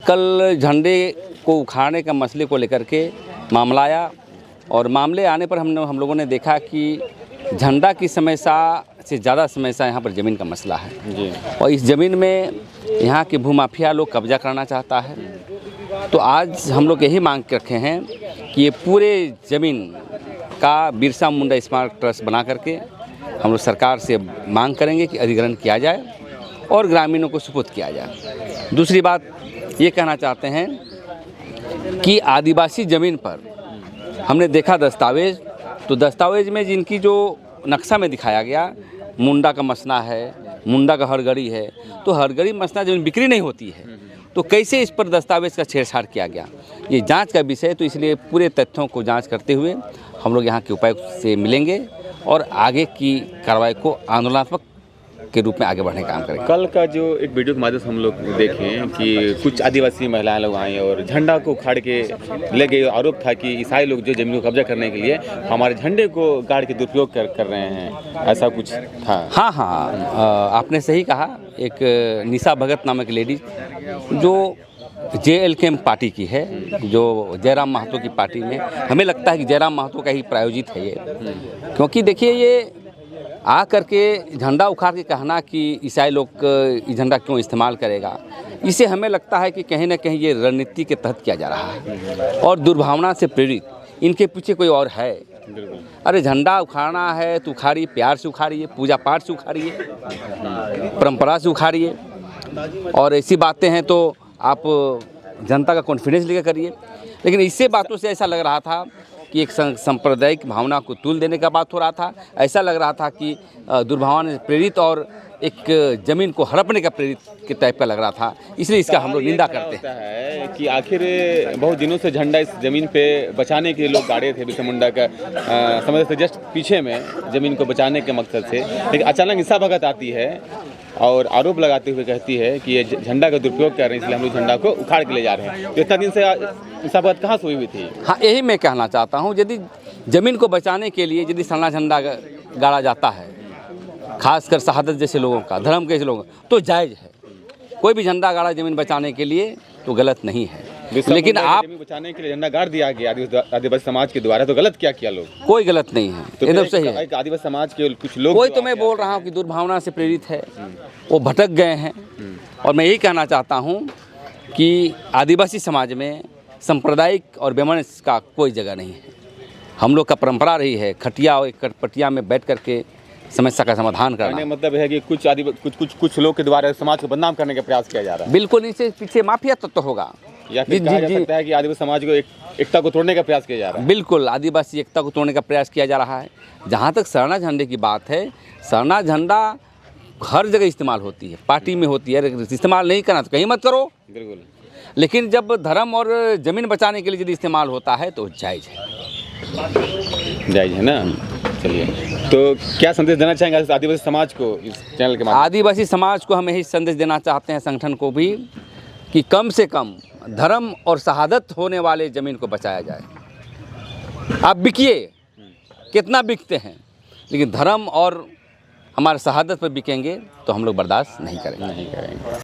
कल झंडे को उखाड़ने का मसले को लेकर के मामला आया और मामले आने पर हम लोगों ने देखा कि झंडा की समस्या से ज़्यादा समस्या यहाँ पर ज़मीन का मसला है जी। और इस ज़मीन में यहाँ के भूमाफिया लोग कब्जा करना चाहता है। तो आज हम लोग यही मांग रखे हैं कि ये पूरे ज़मीन का बिरसा मुंडा स्मारक ट्रस्ट बना करके हम लोग सरकार से मांग करेंगे कि अधिग्रहण किया जाए और ग्रामीणों को सुपुर्द किया जाए। दूसरी बात ये कहना चाहते हैं कि आदिवासी ज़मीन पर हमने देखा दस्तावेज़, तो दस्तावेज़ में जिनकी जो नक्शा में दिखाया गया मुंडा का मसना है, मुंडा का हरगढ़ी है, तो हरगढ़ी मसना ज़मीन बिक्री नहीं होती है, तो कैसे इस पर दस्तावेज़ का छेड़छाड़ किया गया, ये जांच का विषय है। तो इसलिए पूरे तथ्यों को जांच करते हुए हम लोग यहाँ के उपायुक्त से मिलेंगे और आगे की कार्रवाई को आंदोलनात्मक के रूप में आगे बढ़ने का काम करेंगे। कल का जो एक वीडियो के माध्यम से हम लोग देखें कि कुछ आदिवासी महिलाएं लोग आई और झंडा को उखाड़ के ले गए। आरोप था कि ईसाई लोग जो जमीन को कब्जा करने के लिए हमारे झंडे को गाड़ के दुरुपयोग कर रहे हैं, ऐसा कुछ था। हाँ, आपने सही कहा। एक निशा भगत नामक लेडीज जो JLK पार्टी की है, जो जयराम महतो की पार्टी में, हमें लगता है कि जयराम महतो का ही प्रायोजित है ये। क्योंकि देखिए ये आ करके झंडा उखाड़ के कहना कि ईसाई लोग ये झंडा क्यों इस्तेमाल करेगा, इसे हमें लगता है कि कहीं ना कहीं ये रणनीति के तहत किया जा रहा है और दुर्भावना से प्रेरित इनके पीछे कोई और है। अरे झंडा उखाड़ना है तो उखाड़िए, प्यार से उखाड़िए, पूजा पाठ से उखाड़िए, परंपरा से उखाड़िए, और ऐसी बातें हैं तो आप जनता का कॉन्फिडेंस लेकर करिए। लेकिन इससे बातों से ऐसा लग रहा था कि एक सांप्रदायिक भावना को तूल देने का बात हो रहा था। ऐसा लग रहा था कि दुर्भावना से प्रेरित और एक ज़मीन को हड़पने का प्रेरित के टाइप का लग रहा था। इसलिए इसका हम लोग निंदा करते हैं कि आखिर बहुत दिनों से झंडा इस ज़मीन पे बचाने के लिए लोग गाड़े थे, बिरसा मुंडा का समझ से जस्ट पीछे में ज़मीन को बचाने के मकसद से, लेकिन अचानक निशा भगत आती है और आरोप लगाते हुए कहती है कि ये झंडा का दुरुपयोग कर रहे हैं, इसलिए हम लोग झंडा को उखाड़ के ले जा रहे हैं। तो इतना दिन से निशा भगत कहाँ सोई हुई थी? हाँ, यही मैं कहना चाहता हूँ। यदि ज़मीन को बचाने के लिए यदि सना झंडा गाड़ा जाता है, खासकर शहादत जैसे लोगों का, धर्म के जैसे लोगों का, तो जायज़ है। कोई भी झंडा गाड़ा ज़मीन बचाने के लिए तो गलत नहीं है। लेकिन आप बचाने के लिए झंडा गाड़ दिया गया आदिवासी समाज के द्वारा, तो गलत क्या किया लोग? कोई गलत नहीं है, तो एकदम सही है। आदिवासी समाज के कुछ लोग, कोई तो मैं बोल रहा हूँ कि दुर्भावना से प्रेरित है, वो भटक गए हैं। और मैं यही कहना चाहता हूँ कि आदिवासी समाज में सांप्रदायिक और वैमनस्य का कोई जगह नहीं है। हम लोग का परंपरा रही है खटिया और कटपटिया में बैठ करके समस्या का समाधान करना। मतलब है कि कुछ लोग के द्वारा समाज को बदनाम करने का प्रयास किया जा रहा है। बिल्कुल, इससे पीछे माफिया तत्व होगा, या फिर कहा जा सकता है कि आदिवासी समाज को एकता को तोड़ने का प्रयास किया जा रहा है। बिल्कुल, आदिवासी एकता को तोड़ने का प्रयास किया जा रहा है। जहाँ तक सरना झंडे की बात है, सरना झंडा हर जगह इस्तेमाल होती है, पार्टी में होती है। इस्तेमाल नहीं करना तो कहीं मत करो, बिल्कुल। लेकिन जब धर्म और ज़मीन बचाने के लिए यदि इस्तेमाल होता है तो जायज़ है ना। चलिए, तो क्या संदेश देना चाहेंगे आदिवासी समाज को इस चैनल के माध्यम? आदिवासी समाज को हम यही संदेश देना चाहते हैं, संगठन को भी, कि कम से कम धर्म और शहादत होने वाले ज़मीन को बचाया जाए। आप बिकिए, कितना बिकते हैं, लेकिन धर्म और हमारे शहादत पर बिकेंगे तो हम लोग बर्दाश्त नहीं करेंगे।